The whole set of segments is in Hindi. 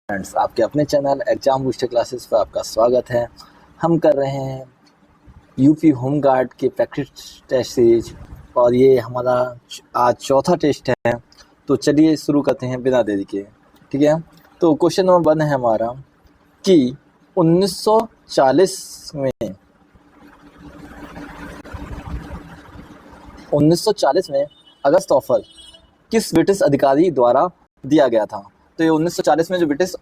फ्रेंड्स, आपके अपने चैनल एग्जाम बूस्टर क्लासेस पर आपका स्वागत है। हम कर रहे हैं यूपी होम गार्ड के प्रैक्टिस टेस्ट सीरीज और ये हमारा आज चौथा टेस्ट है। तो चलिए शुरू करते हैं बिना देरी के। ठीक है, तो क्वेश्चन नंबर 1 है हमारा कि 1940 में अगस्त ऑफर किस ब्रिटिश अधिकारी द्वारा दिया गया था। तो ये 1940 में जो ब्रिटिश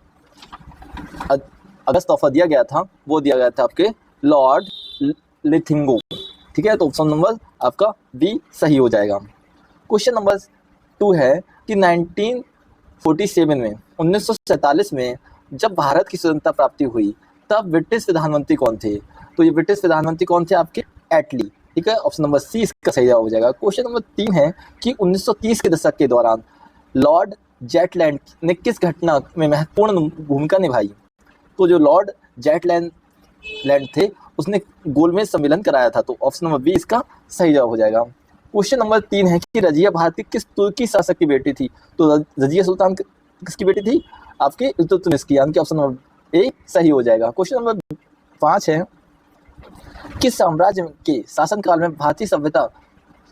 अगस्त ऑफर दिया गया था वो दिया गया था आपके लॉर्ड लिथिंगो। ठीक है, तो ऑप्शन नंबर आपका बी सही हो जाएगा। क्वेश्चन नंबर 2 है कि 1947 में जब भारत की स्वतंत्रता प्राप्ति हुई तब ब्रिटिश प्रधानमंत्री कौन थे। तो ये ब्रिटिश प्रधानमंत्री कौन थे आपके एटली। ठीक है, ऑप्शन नंबर सी इसका सही जवाब हो जाएगा। क्वेश्चन नंबर 3 है कि 1930 के दशक के दौरान लॉर्ड जेटलैंड ने किस घटना में महत्वपूर्ण भूमिका निभाई। तो जो लॉर्ड जेटलैंड थे उसने गोलमेज सम्मेलन कराया था। तो ऑप्शन नंबर बी इसका सही जवाब हो जाएगा। क्वेश्चन नंबर 3 है कि रजिया भारती किस तुर्की शासक की बेटी थी। तो रजिया सुल्तान किसकी बेटी थी आपके इल्तुतमिश की, यानी कि ऑप्शन नंबर ए सही हो जाएगा। क्वेश्चन नंबर 5 है किस साम्राज्य के शासनकाल में भारतीय सभ्यता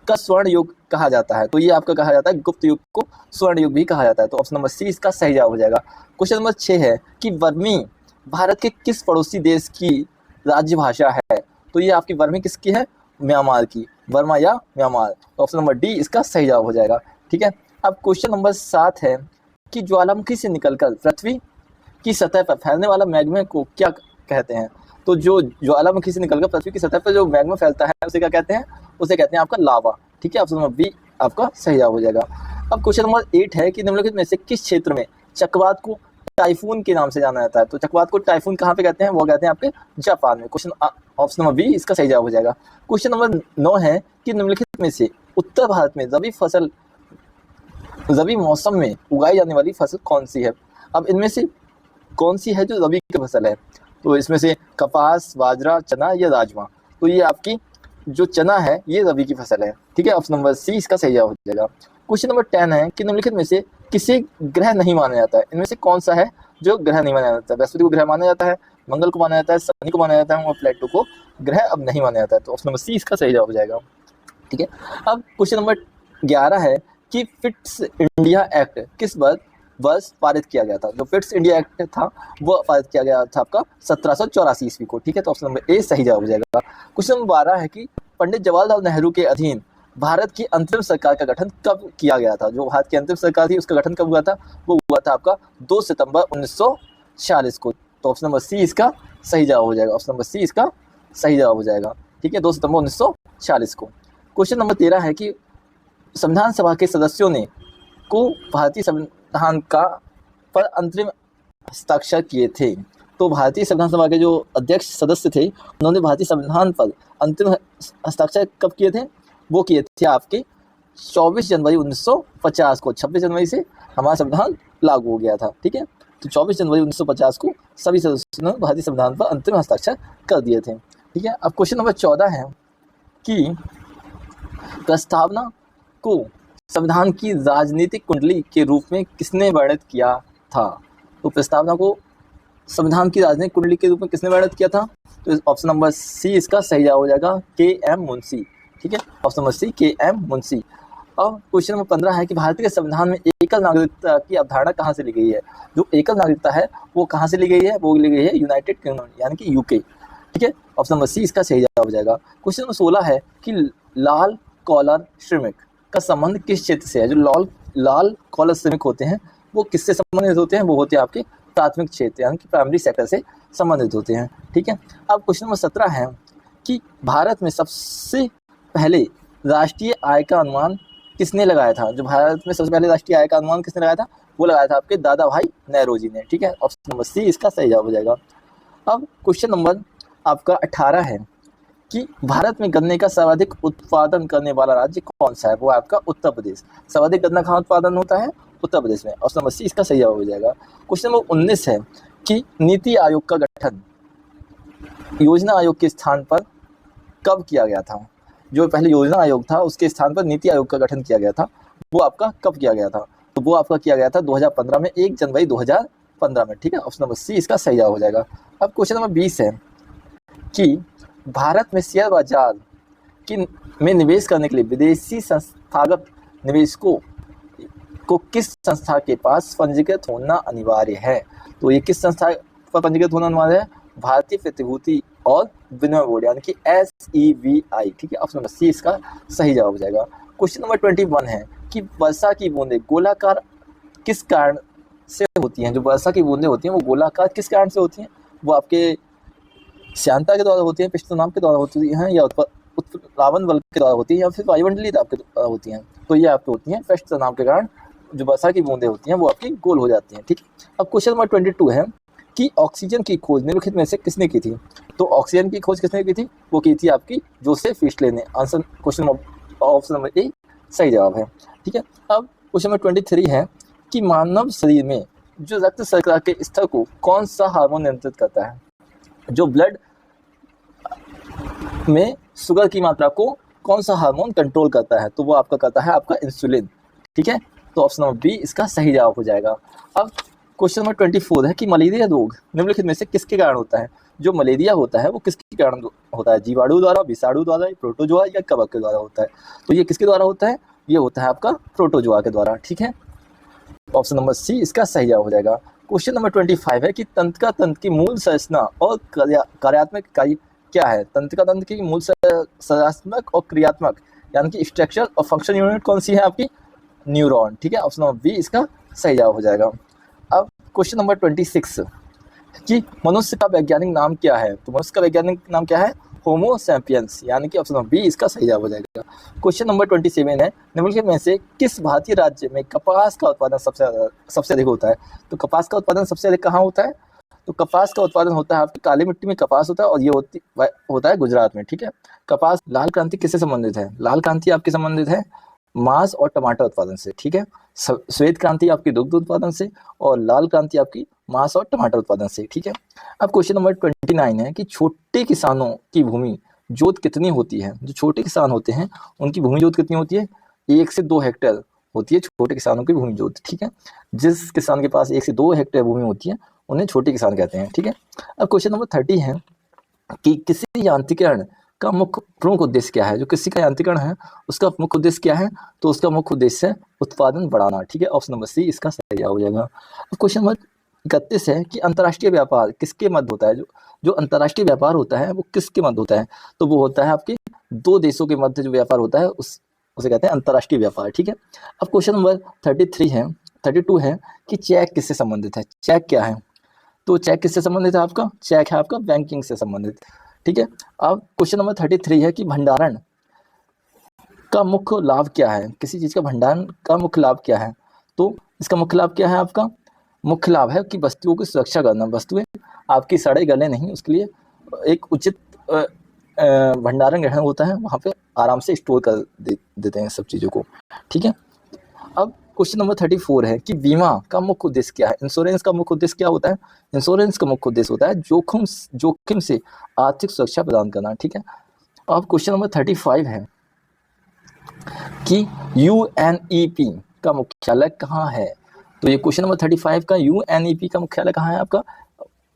का स्वर्ण युग कहा जाता है। तो ये आपका कहा जाता है गुप्त युग को स्वर्ण युग भी कहा जाता है। तो ऑप्शन नंबर सी इसका सही जवाब हो जाएगा। क्वेश्चन नंबर 6 है कि वर्मी भारत के किस पड़ोसी देश की राज्य भाषा है। तो ये आपकी वर्मी किसकी है, म्यांमार की, वर्मा या म्यांमार। तो ऑप्शन नंबर डी इसका सही जवाब हो जाएगा। ठीक है, अब क्वेश्चन नंबर 7 है कि ज्वालामुखी से निकलकर पृथ्वी की सतह पर फैलने वाला मैग्मा को क्या कहते हैं। तो जो ज्वालामुखी से निकलकर पृथ्वी की सतह पर जो मैग्मा फैलता है उसे क्या कहते हैं, उसे कहते हैं आपका लावा। ठीक है, ऑप्शन नंबर बी आपका सही जवाब हो जाएगा। अब क्वेश्चन नंबर 8 है कि निम्नलिखित में से किस क्षेत्र में चक्रवात को टाइफून के नाम से जाना जाता है। तो चक्रवात को टाइफून कहाँ पे कहते हैं, वो कहते हैं आपके जापान में। क्वेश्चन ऑप्शन नंबर बी इसका सही जवाब हो जाएगा। क्वेश्चन नंबर 9 है कि निम्नलिखित में से उत्तर भारत में रबी मौसम में उगाई जाने वाली फसल कौन सी है। अब इनमें से कौन सी है जो रबी की फसल है। तो इसमें से कपास, बाजरा, चना या राजमा। तो ये आपकी जो चना है ये रबी की फसल है। ठीक है, ऑप्शन नंबर सी इसका सही जवाब हो जाएगा। क्वेश्चन नंबर 10 है कि निम्नलिखित में से किसे ग्रह नहीं माना जाता है। इनमें से कौन सा है जो ग्रह नहीं माना जाता है। बृहस्पति को ग्रह माना जाता है, मंगल को माना जाता है, शनि को माना जाता है और प्लेटो को ग्रह अब नहीं माना जाता है। तो ऑप्शन नंबर सी इसका सही जवाब हो जाएगा। ठीक है, अब क्वेश्चन नंबर 11 है कि फिट्स इंडिया एक्ट किस वर्ष पारित किया गया था। जो फिट्स इंडिया एक्ट था वो पारित किया गया था आपका 1784 ईस्वी को। ठीक है, तो ऑप्शन नंबर ए सही जवाब हो जाएगा। क्वेश्चन नंबर 12 है कि पंडित जवाहरलाल नेहरू के अधीन भारत की अंतरिम सरकार का गठन कब किया गया था। जो भारत की अंतरिम सरकार थी उसका गठन कब हुआ था, वो हुआ था आपका 2 सितंबर 1946 को। तो ऑप्शन नंबर सी इसका सही जवाब हो जाएगा। ऑप्शन नंबर सी इसका सही जवाब हो जाएगा। ठीक है, 2 सितंबर 1946 को। क्वेश्चन नंबर 13 है कि संविधान सभा के सदस्यों ने को भारतीय संविधान का पर अंतरिम हस्ताक्षर किए थे। तो भारतीय संविधान सभा के जो अध्यक्ष सदस्य थे उन्होंने भारतीय संविधान पर अंतिम हस्ताक्षर कब किए थे, वो किए थे आपके 24 जनवरी 1950 को। 26 जनवरी से हमारा संविधान लागू हो गया था। ठीक है, तो 24 जनवरी 1950 को सभी सदस्यों ने भारतीय संविधान पर अंतिम हस्ताक्षर कर दिए थे। ठीक है, अब क्वेश्चन नंबर 14 है कि प्रस्तावना को संविधान की राजनीतिक कुंडली के रूप में किसने वर्णित किया था। तो प्रस्तावना को संविधान की राजनीतिक कुंडली के रूप में किसने वर्णित किया था। तो ऑप्शन नंबर सी इसका सही जवाब हो जाएगा, के.एम. मुंशी। ठीक है, option number C K M. Munshi. अब क्वेश्चन नंबर 15 है कि भारतीय संविधान में एकल नागरिकता की अवधारणा कहाँ से ली गई है। जो एकल नागरिकता है वो कहाँ से ली गई है, वो ली गई है यूनाइटेड किंगडम यानी कि यूके। ठीक है, ऑप्शन नंबर सी इसका सही जवाब हो जाएगा। क्वेश्चन नंबर 16 है कि लाल कॉलर श्रमिक का संबंध किस क्षेत्र से है। जो लाल कॉलर श्रमिक होते हैं वो किससे संबंधित होते हैं, वो होते हैं आपके प्राथमिक क्षेत्र यानी कि प्राइमरी सेक्टर से संबंधित होते हैं। ठीक है, अब क्वेश्चन नंबर 17 है कि भारत में सबसे पहले राष्ट्रीय आय का अनुमान किसने लगाया था। जो भारत में सबसे पहले राष्ट्रीय आय का अनुमान किसने लगाया था, वो लगाया था आपके दादा भाई नेहरूजी ने। ठीक है, ऑप्शन नंबर सी इसका सही जवाब हो जाएगा। अब क्वेश्चन नंबर आपका 18 है कि भारत में गन्ने का सर्वाधिक उत्पादन करने वाला राज्य कौन सा है, वो आपका उत्तर प्रदेश। सर्वाधिक गन्ना कहाँ उत्पादन होता है, उत्तर प्रदेश में। ऑप्शन नंबर सी इसका सही जवाब हो जाएगा। क्वेश्चन नंबर 19 है कि नीति आयोग का गठन योजना आयोग के स्थान पर कब किया गया था। जो पहले योजना आयोग था उसके स्थान पर नीति आयोग का गठन किया गया था, वो आपका कब किया गया था। तो वो आपका किया गया था 2015 में, 1 जनवरी 2015 2015 में, ठीक है। ऑप्शन नंबर सी इसका सही जवाब हो जाएगा। अब क्वेश्चन नंबर 20 है कि भारत में शेयर बाजार में निवेश करने के लिए विदेशी संस्थागत निवेशकों को किस संस्था के पास पंजीकृत होना अनिवार्य है? तो ये किस संस्था पर पंजीकृत होना अनिवार्य है? भारतीय प्रतिभूति और विनिमय बोर्ड, यानी कि SEBI, ठीक है। ऑप्शन नंबर सी इसका सही जवाब हो जाएगा। क्वेश्चन नंबर 21 है कि वर्षा की बूंदें गोलाकार किस कारण से होती हैं? जो वर्षा की बूंदें होती हैं वो गोलाकार किस कारण से होती हैं? वो आपके श्यानता के द्वारा होती हैं, पृष्ठ तनाव के द्वारा होती हैं, या उत्प्लावन बल के द्वारा होती हैं, या फिर वायुमंडलीय दाब के द्वारा होती हैं? तो ये आपकी होती हैं पृष्ठ तनाव के कारण जो वर्षा की बूंदें होती हैं वो आपकी गोल हो जाती हैं, ठीक है। अब क्वेश्चन नंबर 22 है कि ऑक्सीजन की खोज निम्नलिखित में से किसने की थी? तो ऑक्सीजन की खोज किसने की थी? वो की थी आपकी जोसेफ ईस्टले ने। Answer question option number A सही जवाब है, ठीक है। अब क्वेश्चन नंबर 23 है कि मानव शरीर में जो रक्त शर्करा के स्तर को कौन सा हार्मोन नियंत्रित करता है? जो ब्लड में शुगर की मात्रा को कौन सा हार्मोन कंट्रोल करता है? तो वो आपका करता है आपका इंसुलिन, ठीक है। तो ऑप्शन नंबर बी इसका सही जवाब हो जाएगा। अब क्वेश्चन नंबर 24 है कि मलेरिया रोग निम्नलिखित में से किसके कारण होता है? जो मलेरिया होता है वो किसके कारण होता है? जीवाणु द्वारा, विषाणु द्वारा, प्रोटोजोआ या कवक के द्वारा होता है? तो ये किसके द्वारा होता है? ये होता है आपका प्रोटोजोआ के द्वारा, ठीक है। ऑप्शन नंबर सी इसका सही जवाब हो जाएगा। क्वेश्चन नंबर 25 है कि तंत्रिका तंत्र की मूल संरचना और कार्यात्मक इकाई क्या है? तंत्रिका तंत्र की मूल संरचनात्मक और क्रियात्मक यानी कि स्ट्रक्चर और फंक्शन यूनिट कौन सी है? आपकी न्यूरॉन, ठीक है। ऑप्शन नंबर बी इसका सही जवाब हो जाएगा। अब क्वेश्चन नंबर 26 कि मनुष्य का वैज्ञानिक नाम क्या है? तो मनुष्य का वैज्ञानिक नाम क्या है? होमो सैपियंस, यानी कि ऑप्शन नंबर बी इसका सही जवाब हो जाएगा। क्वेश्चन नंबर 27 है निम्नलिखित में से किस भारतीय राज्य में कपास का उत्पादन सबसे अधिक होता है? तो कपास का उत्पादन सबसे अधिक कहाँ होता है? तो कपास का उत्पादन होता है आपकी काली मिट्टी में कपास होता है, और ये होता है गुजरात में, ठीक है। कपास लाल क्रांति किससे संबंधित है? लाल क्रांति आपकी संबंधित है मांस और टमाटर उत्पादन से, ठीक है। श्वेत क्रांति आपकी दुग्ध उत्पादन से, और लाल क्रांति आपकी मांस और टमाटर उत्पादन से, ठीक है। अब क्वेश्चन नंबर 29 है कि छोटे किसानों की भूमि जोत कितनी होती है? जो छोटे किसान होते हैं उनकी भूमि जोत कितनी होती है? 1 से 2 हेक्टेयर होती है छोटे किसानों की भूमि जोत, ठीक है। जिस किसान के पास 1 से 2 हेक्टेयर भूमि होती है उन्हें छोटे किसान कहते हैं, ठीक है। अब क्वेश्चन नंबर 30 है कि किसी यांत्रिकीकरण का मुख्य प्रमुख उद्देश्य क्या है? जो किसी का यांत्रिकीकरण है उसका मुख्य उद्देश्य क्या है? तो उसका मुख्य उद्देश्य है उत्पादन बढ़ाना, ठीक है। ऑप्शन नंबर सी इसका सही जवाब हो जाएगा। क्वेश्चन नंबर 31 है कि अंतर्राष्ट्रीय व्यापार किसके मध्य होता है? जो अंतर्राष्ट्रीय व्यापार होता है वो किसके मध्य होता है? तो वो होता है आपके 2 देशों के मध्य जो व्यापार होता है उसे कहते हैं अंतर्राष्ट्रीय व्यापार, ठीक है। अब क्वेश्चन नंबर 32 है कि चेक किससे संबंधित है? चेक क्या है? तो चेक किससे संबंधित है? आपका चेक है आपका बैंकिंग से संबंधित, ठीक है। अब क्वेश्चन नंबर 33 है कि भंडारण का मुख्य लाभ क्या है? किसी चीज का भंडारण का मुख्य लाभ क्या है? तो इसका मुख्य लाभ क्या है? आपका मुख्य लाभ है कि वस्तुओं की सुरक्षा करना। वस्तुएं आपकी सड़े गले नहीं, उसके लिए एक उचित भंडारण ग्रहण होता है, वहाँ पे आराम से स्टोर कर देते हैं सब चीज़ों को, ठीक है। अब क्वेश्चन नंबर 34 है कि बीमा का मुख्य उद्देश्य क्या है? इंश्योरेंस का मुख्य उद्देश्य क्या होता है? इंश्योरेंस का मुख्य उद्देश्य होता है जोखिम से आर्थिक सुरक्षा प्रदान करना, ठीक है। अब क्वेश्चन नंबर 35 है कि UNEP का मुख्यालय कहाँ है? तो ये क्वेश्चन नंबर 35 का UNEP का मुख्यालय कहाँ है? आपका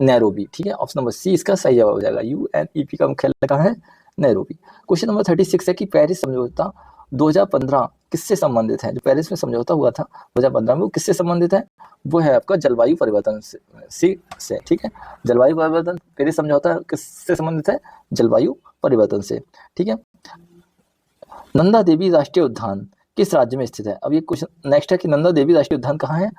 नैरोबी, ठीक है। ऑप्शन नंबर सी इसका सही जवाब हो जाएगा। UNEP का मुख्यालय कहाँ है? नैरोबी। क्वेश्चन नंबर 36 है कि पेरिस समझौता 2015 किससे संबंधित है? जो पेरिस में समझौता हुआ था 2015 में वो किससे संबंधित है? वो है आपका जलवायु परिवर्तन से, ठीक है। जलवायु परिवर्तन, पेरिस समझौता किससे संबंधित है? जलवायु परिवर्तन से, ठीक है। नंदा देवी राष्ट्रीय उद्यान किस राज्य में स्थित है? अब ये क्वेश्चन नेक्स्ट है कि नंदा देवी राष्ट्रीय उद्यान कहाँ है?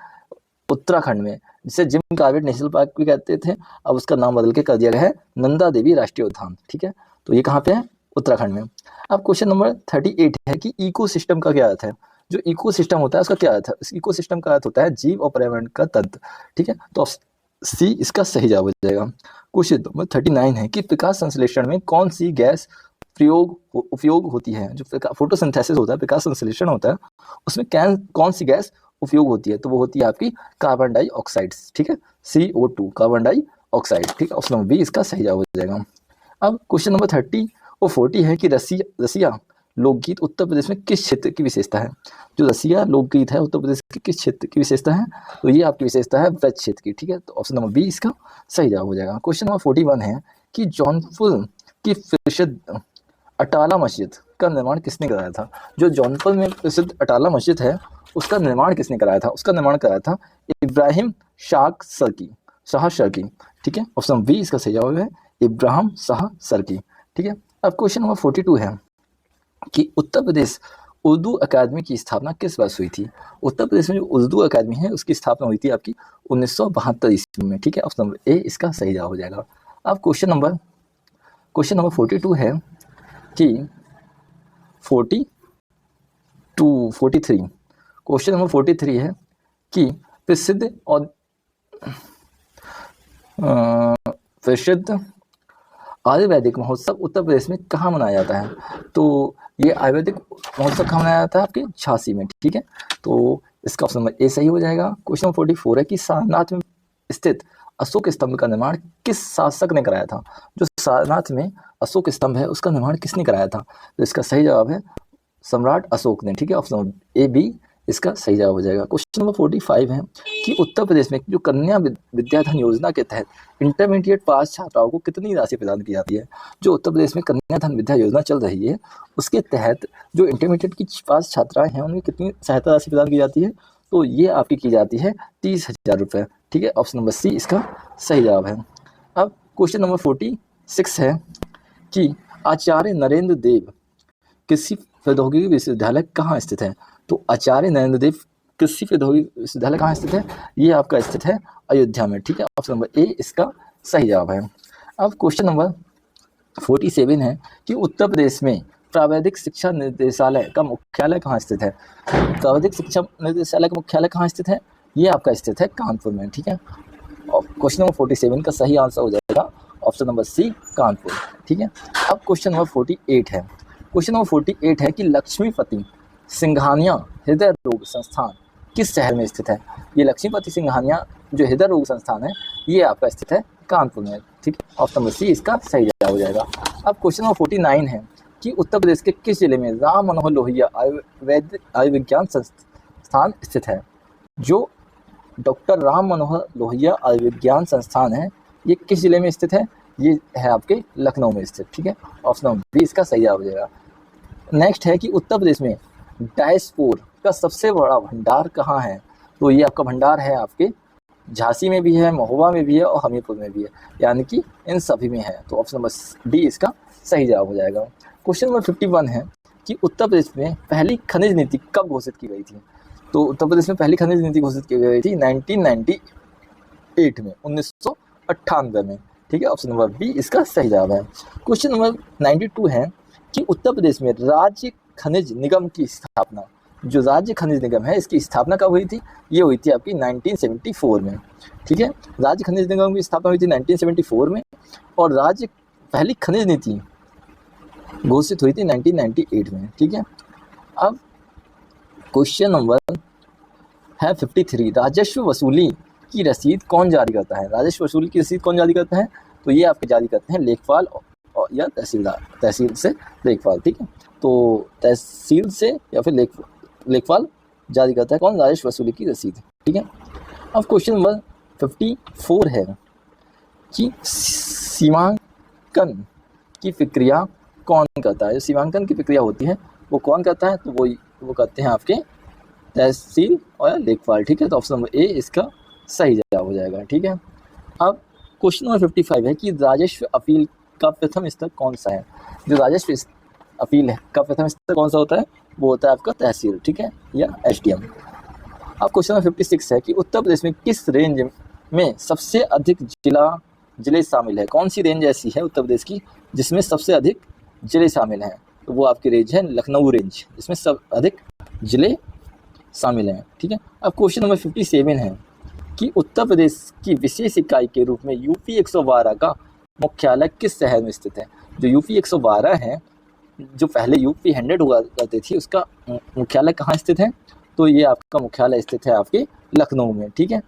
उत्तराखंड में, जिसे जिम कॉर्बेट नेशनल पार्क भी कहते थे, अब उसका नाम बदल के कर दिया गया है नंदा देवी राष्ट्रीय उद्यान, ठीक है। तो ये कहाँ पे है? उत्तराखंड में। अब क्वेश्चन नंबर 38 है कि इकोसिस्टम का क्या अर्थ है? जो इकोसिस्टम होता है उसका क्या अर्थ है? इस इकोसिस्टम का अर्थ होता है जीव और पर्यावरण का तंत्र, ठीक है। तो सी इसका सही जवाब हो जाएगा। क्वेश्चन नंबर 39 है कि प्रकाश संश्लेषण में कौन सी गैस उपयोग होती है? जो फोटोसिंथेसिस होता है, प्रकाश संश्लेषण होता है, उसमें कौन सी गैस उपयोग होती है? तो वो होती है आपकी कार्बन डाइऑक्साइड, ठीक है। CO2 कार्बन डाइऑक्साइड, ठीक है। ऑप्शन नंबर बी इसका सही जवाब हो जाएगा। अब क्वेश्चन नंबर 30 और 40 है कि रसिया लोकगीत उत्तर प्रदेश में किस क्षेत्र की विशेषता है? जो रसिया लोकगीत है उत्तर प्रदेश के किस क्षेत्र की विशेषता है? तो ये आपकी विशेषता है ब्रज क्षेत्र की, ठीक है। तो ऑप्शन नंबर बी इसका सही जवाब हो जाएगा। क्वेश्चन नंबर 41 है कि जौनपुर की प्रसिद्ध अटाला मस्जिद का निर्माण किसने कराया था? जो जौनपुर में प्रसिद्ध अटाला मस्जिद है उसका निर्माण किसने कराया था? उसका निर्माण कराया था इब्राहिम शाह सर्की, ठीक है। ऑप्शन बी इसका सही जवाब है इब्राहिम शाह सर्की, ठीक है। अब क्वेश्चन नंबर 42 है कि उत्तर प्रदेश उर्दू अकादमी की स्थापना किस वर्ष हुई थी? उत्तर प्रदेश में जो उर्दू अकादमी है उसकी स्थापना हुई थी आपकी 1972 ईस्वी में, ठीक है। ऑप्शन नंबर ए इसका सही जवाब हो जाएगा। अब क्वेश्चन नंबर 42 है कि 43 क्वेश्चन नंबर 43 है कि प्रसिद्ध आयुर्वेदिक महोत्सव उत्तर प्रदेश में कहाँ मनाया जाता है? तो ये आयुर्वेदिक महोत्सव कहाँ मनाया जाता है? आपके झांसी में, ठीक है। तो इसका ऑप्शन नंबर ए सही हो जाएगा। क्वेश्चन नंबर 44 है कि सारनाथ में स्थित अशोक स्तंभ का निर्माण किस शासक ने कराया था? जो सारनाथ में अशोक स्तंभ है उसका निर्माण किसने कराया था? तो इसका सही जवाब है सम्राट अशोक ने, ठीक है। ऑप्शन नंबर ए बी इसका सही जवाब हो जाएगा। क्वेश्चन नंबर 45 है कि उत्तर प्रदेश में जो कन्या विद्याधन योजना के तहत इंटरमीडिएट पास छात्राओं को कितनी राशि प्रदान की जाती है? जो उत्तर प्रदेश में कन्या धन विद्या योजना चल रही है उसके तहत जो इंटरमीडिएट की पास छात्राएं हैं उन्हें कितनी सहायता राशि प्रदान की जाती है? तो ये आपकी की जाती है 30,000 रुपये, ठीक है। ऑप्शन नंबर सी इसका सही जवाब है। अब क्वेश्चन नंबर 46 है कि आचार्य नरेंद्र देव कृषि प्रौद्योगिकी विश्वविद्यालय कहाँ स्थित है? तो आचार्य नरेंद्र देव कृषि प्रौद्योगिकी विश्वविद्यालय कहाँ स्थित है? ये आपका स्थित है अयोध्या में, ठीक है। ऑप्शन नंबर ए इसका सही जवाब है। अब क्वेश्चन नंबर 47 है कि उत्तर प्रदेश में प्रावैधिक शिक्षा निदेशालय का मुख्यालय कहाँ स्थित है? प्रावैधिक शिक्षा निदेशालय का मुख्यालय कहाँ स्थित है? ये आपका स्थित है कानपुर में, ठीक है। क्वेश्चन नंबर 47 का सही आंसर हो जाएगा ऑप्शन नंबर सी कानपुर, ठीक है। अब क्वेश्चन नंबर 48 है। क्वेश्चन नंबर 48 है कि लक्ष्मीपति सिंघानिया हृदय रोग संस्थान किस शहर में स्थित है? ये लक्ष्मीपति सिंघानिया जो हृदय रोग संस्थान है ये आपका स्थित है कानपुर में, ठीक है। ऑप्शन नंबर सी इसका सही जवाब हो जाएगा। अब क्वेश्चन नंबर 49 है कि उत्तर प्रदेश के किस जिले में राम मनोहर लोहिया आयुर्विज्ञान संस्थान स्थित है? जो डॉक्टर राम मनोहर लोहिया आयुर्विज्ञान संस्थान है ये किस जिले में स्थित है? ये है आपके लखनऊ में स्थित, ठीक है। ऑप्शन नंबर बी इसका सही जवाब हो जाएगा। नेक्स्ट है कि उत्तर प्रदेश में डायस्पोर का सबसे बड़ा भंडार कहाँ है? तो ये आपका भंडार है आपके झांसी में भी है, महोबा में भी है और हमीरपुर में भी है, यानी कि इन सभी में है। तो ऑप्शन नंबर डी इसका सही जवाब हो जाएगा। क्वेश्चन नंबर 51 है कि उत्तर प्रदेश में पहली खनिज नीति कब घोषित की गई थी? तो उत्तर प्रदेश में पहली खनिज नीति घोषित की गई थी 1998 में, 1998 में, ठीक है। ऑप्शन नंबर बी इसका सही जवाब है। क्वेश्चन नंबर 92 है कि उत्तर प्रदेश में राज्य खनिज निगम की स्थापना, जो राज्य खनिज निगम है इसकी स्थापना कब हुई थी? ये हुई थी आपकी 1974 में, ठीक है। राज्य खनिज निगम की स्थापना हुई थी 1974 में और राज्य पहली खनिज नीति घोषित हुई थी 1998 में, ठीक है। अब क्वेश्चन नंबर है 53, राजस्व वसूली की रसीद कौन जारी करता है? राजस्व वसूली की रसीद कौन जारी करता है? तो ये आपके जारी करते हैं लेखपाल या तहसीलदार, तहसील से लेखपाल, ठीक है। तो तहसील से या फिर लेखपाल जारी करता है कौन? राजस्व वसूली की रसीद, ठीक है। अब क्वेश्चन नंबर 54 है कि सीमांकन की प्रक्रिया कौन करता है? जो सीमांकन की प्रक्रिया होती है वो कौन करता है? तो वो करते हैं आपके तहसील और लेखपाल, ठीक है। तो ऑप्शन नंबर ए इसका सही जवाब हो जाएगा, ठीक है। अब क्वेश्चन नंबर 55 है कि राजस्व अपील का प्रथम स्तर कौन सा है? जो राजस्व अपील है का प्रथम स्तर कौन सा होता है? वो होता है आपका तहसील, ठीक है, या एसडीएम। अब क्वेश्चन नंबर 56 है कि उत्तर प्रदेश में किस रेंज में सबसे अधिक जिले शामिल है? कौन सी रेंज ऐसी है उत्तर प्रदेश की जिसमें सबसे अधिक जिले शामिल हैं? तो वो आपकी रेंज है लखनऊ रेंज, जिसमें सब अधिक जिले शामिल हैं, ठीक है। अब क्वेश्चन नंबर 57 है कि उत्तर प्रदेश की विशेष इकाई के रूप में यूपी 112 का मुख्यालय किस शहर में स्थित है? जो यूपी 112 है, जो पहले यूपी 100 हुआ करती थी, उसका मुख्यालय कहाँ स्थित है? तो ये आपका मुख्यालय स्थित है आपके लखनऊ में, ठीक है,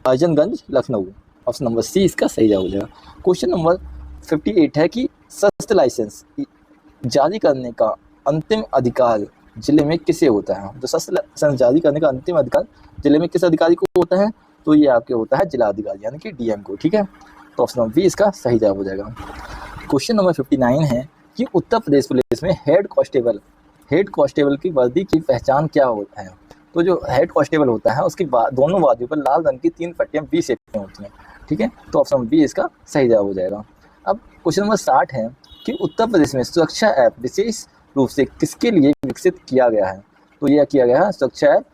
अर्जनगंज लखनऊ। ऑप्शन नंबर सी इसका सही जवाब हो जाएगा। क्वेश्चन नंबर 58 है कि शस्त्र लाइसेंस जारी करने का अंतिम अधिकार जिले में किसे होता है? जो शस्त्र लाइसेंस जारी करने का अंतिम अधिकार जिले में किस अधिकारी को होता है? तो ये आपके होता है जिला अधिकारी यानी कि डीएम को। ठीक है, तो ऑप्शन नंबर बी इसका सही जवाब हो जाएगा। क्वेश्चन नंबर 59 है कि उत्तर प्रदेश पुलिस में हेड कांस्टेबल की वर्दी की पहचान क्या होता है? तो जो हेड कांस्टेबल होता है उसकी दोनों बाजुओं पर लाल रंग की 3 पट्टियां बी शेप में होती हैं। ठीक है, तो ऑप्शन बी इसका सही जवाब हो जाएगा। अब क्वेश्चन नंबर 60 है कि उत्तर प्रदेश में सुरक्षा ऐप विशेष रूप से किसके लिए विकसित किया गया है? तो यह किया गया है सुरक्षा ऐप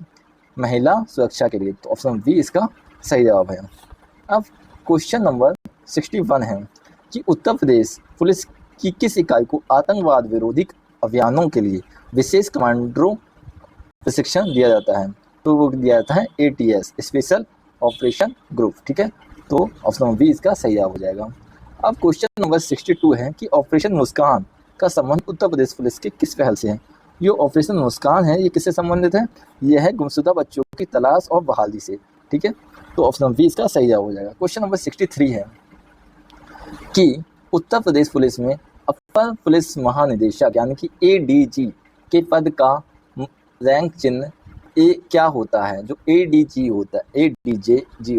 महिला सुरक्षा के लिए, तो ऑप्शन बी इसका सही जवाब है। अब क्वेश्चन नंबर 61 है कि उत्तर प्रदेश पुलिस की किस इकाई को आतंकवाद विरोधी अभियानों के लिए विशेष कमांडो प्रशिक्षण दिया जाता है? तो वो दिया जाता है ATS स्पेशल ऑपरेशन ग्रुप। ठीक है, तो ऑप्शन बी इसका सही जवाब हो जाएगा। अब क्वेश्चन नंबर 62 है कि ऑपरेशन मुस्कान का संबंध उत्तर प्रदेश पुलिस के किस पहल से है? ये ऑपरेशन मुस्कान है ये किससे संबंधित है? यह है गुमशुदा बच्चों की तलाश और बहाली से। ठीक है, तो ऑप्शन बी इसका सही जवाब हो जाएगा। क्वेश्चन नंबर 63 है कि उत्तर प्रदेश पुलिस में अपर पुलिस महानिदेशक यानी कि ADG के पद का रैंक चिन्ह ए क्या होता है? जो ADG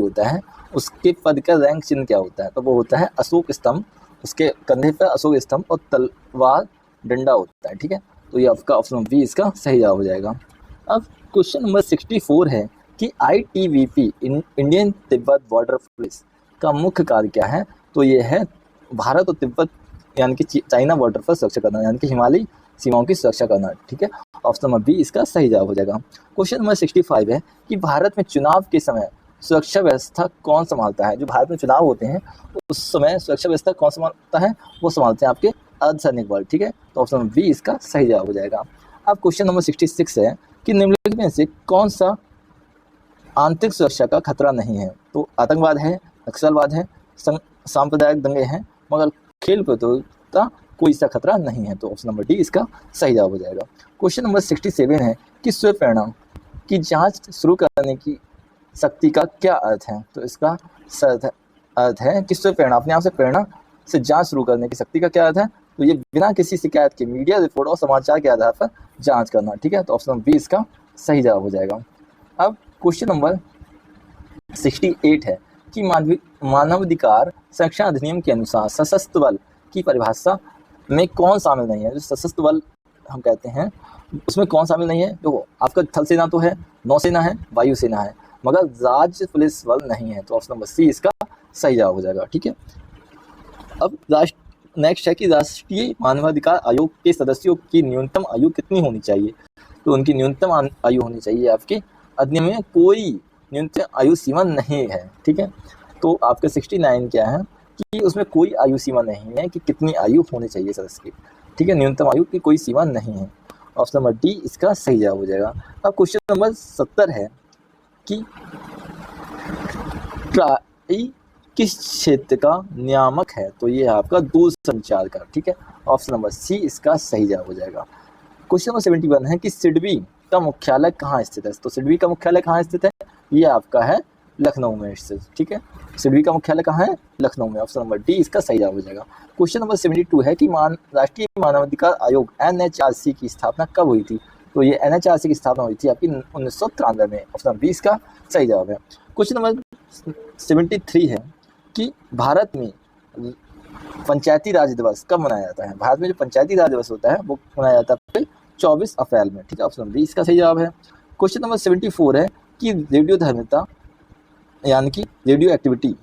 होता है उसके पद का रैंक चिन्ह क्या होता है? तो वो होता है अशोक स्तंभ, उसके कंधे पर अशोक स्तंभ और तलवार डंडा होता है। ठीक है, तो ये आपका ऑप्शन बी इसका सही जवाब हो जाएगा। अब क्वेश्चन नंबर 64 है कि ITBP Indian Tibet border police का मुख्य कार्य क्या है? तो ये है भारत और तिब्बत यानी कि चाइना बॉर्डर पर सुरक्षा करना यानी कि हिमालयी सीमाओं की सुरक्षा करना। ठीक है, ऑप्शन नंबर बी इसका सही जवाब हो जाएगा। क्वेश्चन नंबर 65 है कि भारत में चुनाव के समय सुरक्षा व्यवस्था कौन संभालता है? जो भारत में चुनाव होते हैं उस समय सुरक्षा व्यवस्था कौन संभालता है? वो संभालते हैं आपके अर्धसैनिक बल। ठीक है, तो ऑप्शन बी इसका सही जवाब हो जाएगा। अब क्वेश्चन नंबर 66 है कि निम्नलिखित में से कौन सा आंतरिक सुरक्षा का खतरा नहीं है? तो आतंकवाद है, नक्सलवाद है, सांप्रदायिक दंगे हैं, मगर खेल प्रतियोगिता कोई सा खतरा नहीं है। तो ऑप्शन नंबर डी इसका सही जवाब हो जाएगा। क्वेश्चन नंबर 67 है कि स्व प्रेरणा की जांच शुरू करने की शक्ति का क्या अर्थ है? तो इसका अर्थ है कि स्व प्रेरणा अपने आप से प्रेरणा से जांच शुरू करने की शक्ति का क्या अर्थ है? तो ये बिना किसी शिकायत के मीडिया रिपोर्ट और समाचार के आधार पर जांच करना। ठीक है, तो ऑप्शन बी इसका सही जवाब हो जाएगा। अब क्वेश्चन नंबर 68 है कि मानवाधिकार संरक्षण अधिनियम के अनुसार सशस्त्र बल की परिभाषा में कौन शामिल नहीं है? जो सशस्त्र बल हम कहते हैं उसमें कौन शामिल नहीं है? देखो आपका थल सेना तो है, नौसेना है, वायुसेना है, मगर राज्य पुलिस बल नहीं है। तो ऑप्शन नंबर सी इसका सही जवाब हो जाएगा। ठीक है, अब नेक्स्ट है कि राष्ट्रीय मानवाधिकार आयोग के सदस्यों की न्यूनतम आयु कितनी होनी चाहिए? तो उनकी न्यूनतम आयु होनी चाहिए आपके अधिनियम में कोई न्यूनतम आयु सीमा नहीं है। ठीक है, तो आपका 69 क्या है कि उसमें कोई आयु सीमा नहीं है कि कितनी आयु होनी चाहिए सदस्य की। ठीक है, न्यूनतम आयु की कोई सीमा नहीं है। ऑप्शन नंबर डी इसका सही जवाब हो जाएगा। अब क्वेश्चन नंबर 70 है कि ट्राई किस क्षेत्र का नियामक है? तो ये है आपका दूरसंचार का। ठीक है, ऑप्शन नंबर सी इसका सही जवाब हो जाएगा। क्वेश्चन नंबर 71 है कि सिडबी का मुख्यालय कहाँ स्थित है? तो सिडबी का मुख्यालय कहाँ स्थित है? ये आपका है लखनऊ में स्थित। ठीक है, सिडबी का मुख्यालय कहाँ है? लखनऊ में। ऑप्शन नंबर डी इसका सही जवाब हो जाएगा। क्वेश्चन नंबर 72 है कि राष्ट्रीय मानवाधिकार आयोग NHRC की स्थापना कब हुई थी? तो ये NHRC की स्थापना हुई थी आपकी 1993 में। ऑप्शन बी इसका सही जवाब है। क्वेश्चन नंबर 73 है कि भारत में पंचायती राज दिवस कब मनाया जाता है? भारत में जो पंचायती राज दिवस होता है वो मनाया जाता है 24 अप्रैल में। ठीक है, ऑप्शन बी इसका सही जवाब है। क्वेश्चन नंबर 74 है कि रेडियो धर्मिता यानी कि रेडियो एक्टिविटी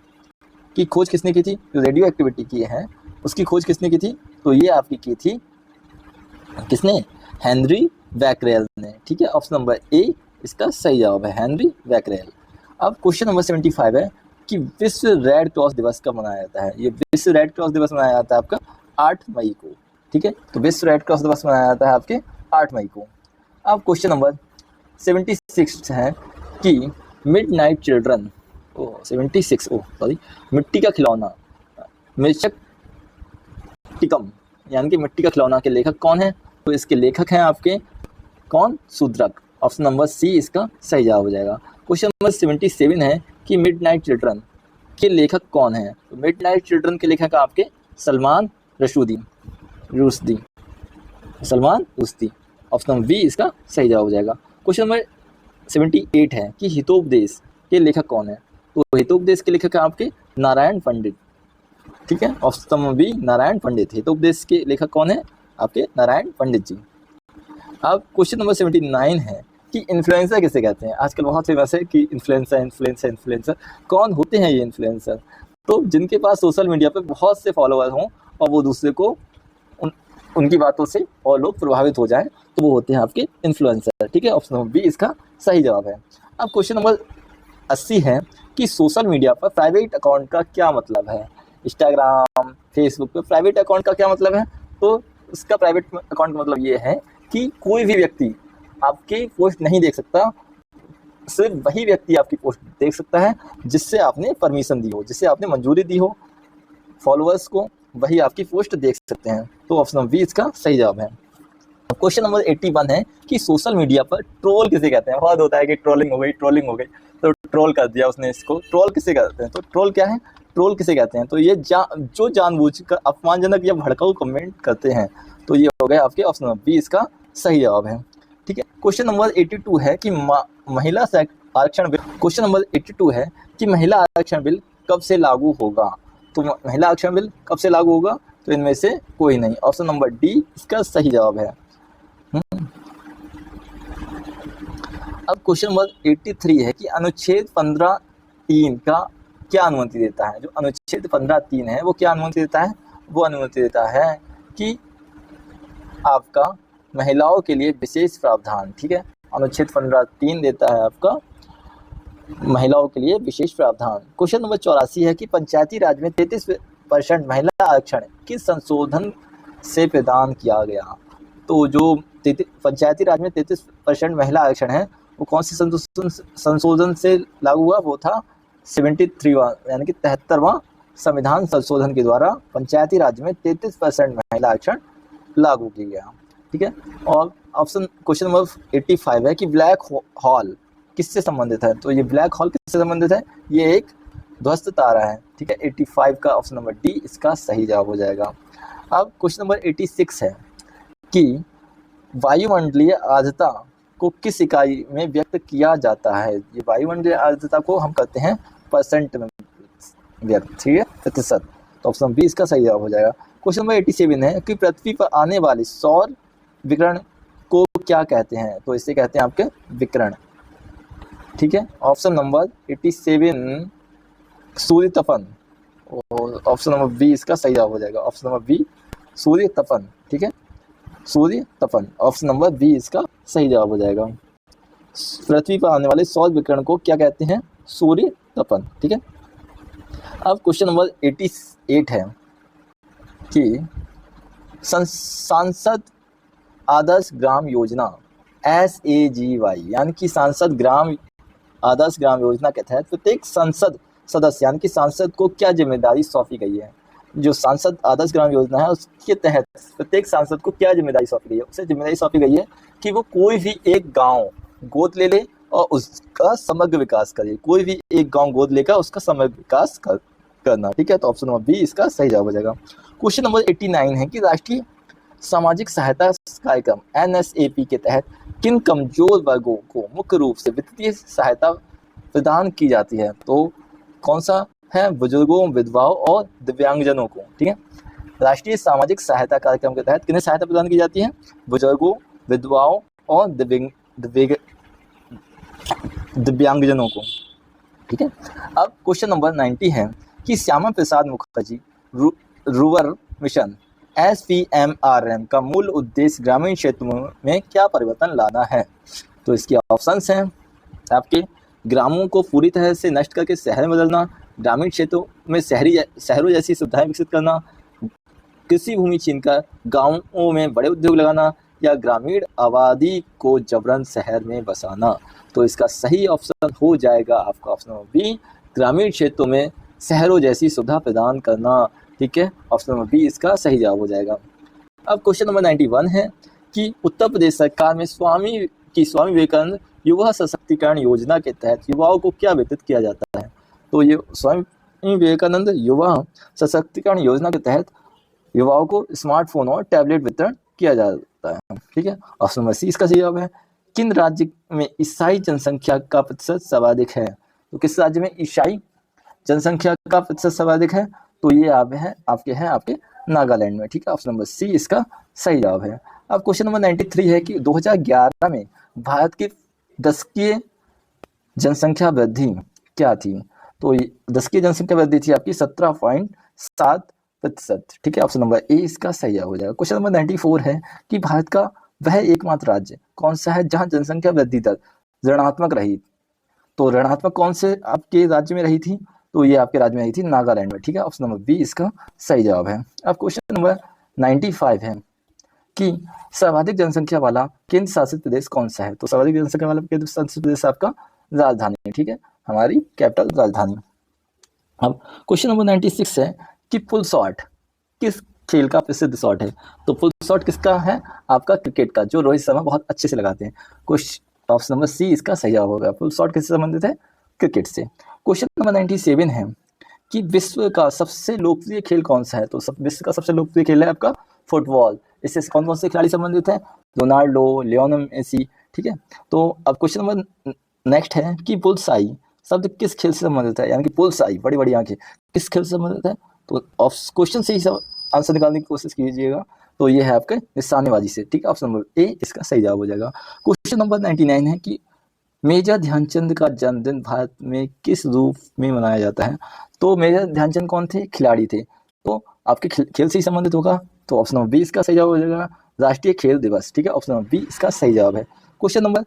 की खोज किसने की थी? जो रेडियो एक्टिविटी की है उसकी खोज किसने की थी? तो ये आपकी की थी किसने? हेनरी बैकरेल ने। ठीक है, ऑप्शन नंबर ए इसका सही जवाब है, हेनरी बैकरेल। अब क्वेश्चन नंबर 75 है कि विश्व रेड क्रॉस दिवस कब मनाया जाता है? ये विश्व रेड क्रॉस दिवस मनाया जाता है आपका 8 मई को। ठीक है, तो विश्व रेड क्रॉस दिवस मनाया जाता है आपके 8 मई को। अब क्वेश्चन नंबर 76 है कि मिडनाइट चिल्ड्रन 76 मिट्टी का खिलौना मिर्चक टिकम यानी कि मिट्टी का खिलौना के लेखक कौन है? तो इसके लेखक हैं आपके कौन? शूद्रक। ऑप्शन नंबर सी इसका सही जवाब हो जाएगा। क्वेश्चन नंबर 77 है कि मिडनाइट चिल्ड्रन के लेखक कौन है? तो मिडनाइट चिल्ड्रन के लेखक आपके Salman Rushdie. Salman Rushdie. Option number B इसका सही जवाब हो जाएगा। क्वेश्चन नंबर 78 है कि हितोपदेश के लेखक कौन है? तो हितोपदेश के लेखक है आपके नारायण पंडित। ठीक है, ऑप्शन नंबर बी नारायण पंडित। हितोपदेश के लेखक कौन है? आपके नारायण पंडित जी। अब क्वेश्चन नंबर 79 है कि इन्फ्लुएंसर किसे कहते हैं? आजकल बहुत फेमस है कि इन्फ्लुएंसर कौन होते हैं ये इन्फ्लुएंसर? तो जिनके पास सोशल मीडिया पे बहुत से फॉलोअर हों और वो दूसरे को उनकी बातों से और लोग प्रभावित हो जाएं, तो वो होते हैं आपके इन्फ्लुएंसर। ठीक है, ऑप्शन नंबर बी इसका सही जवाब है। अब क्वेश्चन नंबर 80 है कि सोशल मीडिया पर प्राइवेट अकाउंट का क्या मतलब है? इंस्टाग्राम, फेसबुक पे प्राइवेट अकाउंट का क्या मतलब है? तो उसका प्राइवेट अकाउंट का मतलब ये है कि कोई भी व्यक्ति आपकी पोस्ट नहीं देख सकता, सिर्फ वही व्यक्ति आपकी पोस्ट देख सकता है जिससे आपने परमिशन दी हो, जिससे आपने मंजूरी दी हो। फॉलोअर्स को वही आपकी पोस्ट देख सकते हैं। तो ऑप्शन नंबर बी इसका सही जवाब है। क्वेश्चन नंबर 81 है कि सोशल मीडिया पर ट्रोल किसे कहते हैं? बहुत होता है कि ट्रोलिंग हो गई, तो ट्रोल कर दिया उसने इसको। ट्रोल किसे कहते हैं? तो ट्रोल क्या है? ट्रोल किसे कहते हैं? तो ये जो जानबूझकर अपमानजनक या भड़काऊ कमेंट करते हैं। तो ये हो गया आपके ऑप्शन नंबर बी इसका सही जवाब है। ठीक है, क्वेश्चन नंबर 82 है कि महिला आरक्षण बिल। क्वेश्चन नंबर 82 है कि महिला आरक्षण बिल कब से लागू होगा? तो महिला आरक्षण बिल कब से लागू होगा? तो इनमें से कोई नहीं। ऑप्शन नंबर डी इसका सही जवाब है। अब क्वेश्चन नंबर 83 है कि अनुच्छेद 15(3) का क्या अनुमति देता है? जो अनुच्छेद 15(3) है वो क्या अनुमति देता है? वो अनुमति देता है कि आपका महिलाओं के लिए विशेष प्रावधान। ठीक है, अनुच्छेद 15(3) देता है आपका महिलाओं के लिए विशेष प्रावधान। क्वेश्चन नंबर 84 है कि पंचायती राज में 33% महिला आरक्षण किस संशोधन से प्रदान किया गया? तो जो पंचायती राज में 33% महिला आरक्षण है वो कौन सी संशोधन से लागू हुआ? वो था 73वां यानी कि 73वां संविधान संशोधन के द्वारा पंचायती राज में 33% महिला आरक्षण लागू किया गया। ठीक है, और ऑप्शन क्वेश्चन नंबर 85 है कि ब्लैक होल किससे संबंधित है? तो ये ब्लैक होल किससे संबंधित है? ये एक ध्वस्त तारा है। ठीक है, 85 का ऑप्शन नंबर डी इसका सही जवाब हो जाएगा। अब क्वेश्चन नंबर 86 है कि वायुमंडलीय आर्द्रता को किस इकाई में व्यक्त किया जाता है? ये वायुमंडलीय आर्द्रता को हम कहते हैं परसेंट में व्यक्त। ठीक है, प्रतिशत। तो ऑप्शन बी इसका सही जवाब हो जाएगा। क्वेश्चन नंबर 87 है कि पृथ्वी पर आने वाली सौर विकिरण को क्या कहते हैं? तो इसे कहते हैं आपके विकिरण। ठीक है, ऑप्शन नंबर 87 सूर्य तपन। और ऑप्शन नंबर बी इसका सही जवाब हो जाएगा। ऑप्शन नंबर बी सूर्य तपन। ठीक है, सूर्य तपन। ऑप्शन नंबर बी इसका सही जवाब हो जाएगा। पृथ्वी पर आने वाले सौर विकिरण को क्या कहते हैं? सूर्य तपन। ठीक है, अब क्वेश्चन नंबर 88 है कि सांसद आदर्श ग्राम योजना SAGY यानी कि सांसद ग्राम आदर्श ग्राम योजना के तहत प्रत्येक संसद सदस्य यानी कि सांसद को क्या जिम्मेदारी सौंपी गई है? जो सांसद आदर्श ग्राम योजना है उसके तहत प्रत्येक सांसद को क्या जिम्मेदारी सौंपी गई है? उसे जिम्मेदारी सौंपी गई है कि वो कोई भी एक गांव गोद ले ले और उसका समग्र विकास करे। कोई भी एक गांव गोद लेकर उसका समग्र विकास करना। ठीक है, तो ऑप्शन नंबर बी इसका सही जवाब हो जाएगा। क्वेश्चन नंबर 89 है कि राष्ट्रीय सामाजिक सहायता कार्यक्रम NSAP के तहत किन कमजोर वर्गों को मुख्य रूप से वित्तीय सहायता प्रदान की जाती है? तो कौन सा है? बुजुर्गों, विधवाओं और दिव्यांगजनों को। ठीक है, राष्ट्रीय सामाजिक सहायता कार्यक्रम के तहत किन्हें सहायता प्रदान की जाती है? बुजुर्गों, विधवाओं और दिव्यांगजनों को। ठीक है, अब क्वेश्चन नंबर 90 है कि Shyama Prasad Mukherjee rural mission SPMRM का मूल उद्देश्य ग्रामीण क्षेत्रों में क्या परिवर्तन लाना है? तो इसके ऑप्शंस हैं आपके ग्रामों को पूरी तरह से नष्ट करके शहर में बदलना, ग्रामीण क्षेत्रों में शहरों जैसी सुविधाएं विकसित करना, कृषि भूमि छीनकर गांवों में बड़े उद्योग लगाना, या ग्रामीण आबादी को जबरन शहर में बसाना। तो इसका सही ऑप्शन हो जाएगा आपका ऑप्शन नंबर बी, ग्रामीण क्षेत्रों में शहरों जैसी सुविधा प्रदान करना। ठीक है, ऑप्शन नंबर बी इसका सही जवाब हो जाएगा। अब क्वेश्चन नंबर 91 है कि उत्तर प्रदेश सरकार में स्वामी विवेकानंद युवा सशक्तिकरण योजना के तहत युवाओं को क्या वितरित किया जाता है? तो ये स्वामी विवेकानंद युवा सशक्तिकरण योजना के तहत युवाओं को स्मार्टफोन और टैबलेट वितरण किया जाता है। ठीक है, ऑप्शन नंबर सी इसका सही जवाब है। किन राज्य में ईसाई जनसंख्या का प्रतिशत सर्वाधिक है? तो किस राज्य में ईसाई जनसंख्या का प्रतिशत सर्वाधिक है? तो ये आपके नागालैंड में। ठीक है, ऑप्शन नंबर सी इसका सही जवाब है। अब क्वेश्चन नंबर 93 है कि 2011 में भारत की दशकीय जनसंख्या वृद्धि क्या थी? तो दशकीय जनसंख्या वृद्धि थी आपकी 17.7%। ठीक है, ऑप्शन नंबर ए इसका सही जवाब हो जाएगा। क्वेश्चन नंबर 94 है कि भारत का वह एकमात्र राज्य कौन सा है जहां जनसंख्या वृद्धि दर ऋणात्मक रही? तो ऋणात्मक कौन से आपके राज्य में रही थी? तो ये आपके राज्य में रही थी नागालैंड में। ठीक है, ऑप्शन नंबर बी इसका सही जवाब है। अब क्वेश्चन नंबर 95 है कि सर्वाधिक जनसंख्या वाला केंद्र शासित प्रदेश कौन सा है? तो सर्वाधिक जनसंख्या वाला केंद्र शासित प्रदेश आपका राजधानी। ठीक है, हमारी कैपिटल राजधानी। अब क्वेश्चन नंबर 96 है कि पुल शॉट किस खेल का प्रसिद्ध शॉट है? तो पुल शॉट किसका है? आपका क्रिकेट का, जो रोहित शर्मा बहुत अच्छे से लगाते हैं। ऑप्शन नंबर सी इसका सही जवाब होगा। पुल शॉट किससे संबंधित है? क्रिकेट से। क्वेश्चन नंबर 97 है कि विश्व का सबसे लोकप्रिय खेल कौन सा है? तो विश्व का सबसे लोकप्रिय खेल है आपका फुटबॉल। इससे कौन कौन से खिलाड़ी संबंधित हैं? Ronaldo, Lionel Messi. ठीक है, तो अब क्वेश्चन नंबर नेक्स्ट है कि बुल्सआई शब्द किस खेल से संबंधित है? यानी कि बुल्सआई, बड़ी बड़ी आंखें, किस खेल से संबंधित है? तो क्वेश्चन से ही आंसर निकालने की कोशिश कीजिएगा। तो ये है आपके निशानेबाजी से। ठीक है, ऑप्शन नंबर ए इसका सही जवाब हो जाएगा। क्वेश्चन नंबर 99 है कि मेजर ध्यानचंद का जन्मदिन भारत में किस रूप में मनाया जाता है? तो मेजर ध्यानचंद कौन थे? खिलाड़ी थे। तो आपके खेल से ही संबंधित होगा। तो ऑप्शन नंबर बी इसका सही जवाब हो जाएगा, राष्ट्रीय खेल दिवस। ठीक है, ऑप्शन नंबर बी इसका सही जवाब है। क्वेश्चन नंबर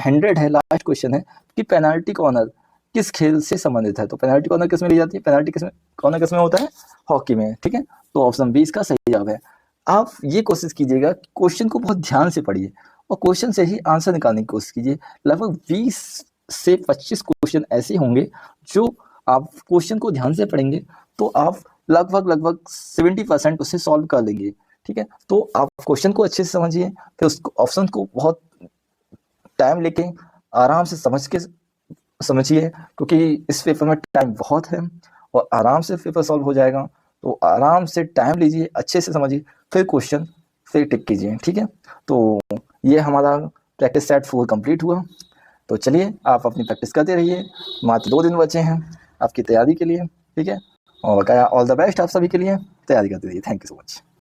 100 है, लास्ट क्वेश्चन है कि पेनाल्टी कॉर्नर किस खेल से संबंधित है? तो पेनाल्टी कॉर्नर किस में ली जाती है? पेनाल्टी कॉर्नर किस में होता है? हॉकी में। ठीक है, तो ऑप्शन बी इसका सही जवाब है। आप ये कोशिश कीजिएगा, क्वेश्चन को बहुत ध्यान से पढ़िए और क्वेश्चन से ही आंसर निकालने की कोशिश कीजिए। लगभग 20 से 25 क्वेश्चन ऐसे होंगे जो आप क्वेश्चन को ध्यान से पढ़ेंगे तो आप लगभग 70% उसे सॉल्व कर लेंगे। ठीक है, तो आप क्वेश्चन को अच्छे से समझिए, फिर उस ऑप्शन को बहुत टाइम लेके आराम से समझिए, क्योंकि इस पेपर में टाइम बहुत है और आराम से पेपर सॉल्व हो जाएगा। तो आराम से टाइम लीजिए, अच्छे से समझिए, फिर क्वेश्चन फिर टिक कीजिए। ठीक है, तो ये हमारा प्रैक्टिस सेट 4 कंप्लीट हुआ। तो चलिए आप अपनी प्रैक्टिस करते रहिए, मात्र 2 दिन बचे हैं आपकी तैयारी के लिए। ठीक है, और ऑल द बेस्ट आप सभी के लिए, तैयारी करते रहिए। Thank you so much.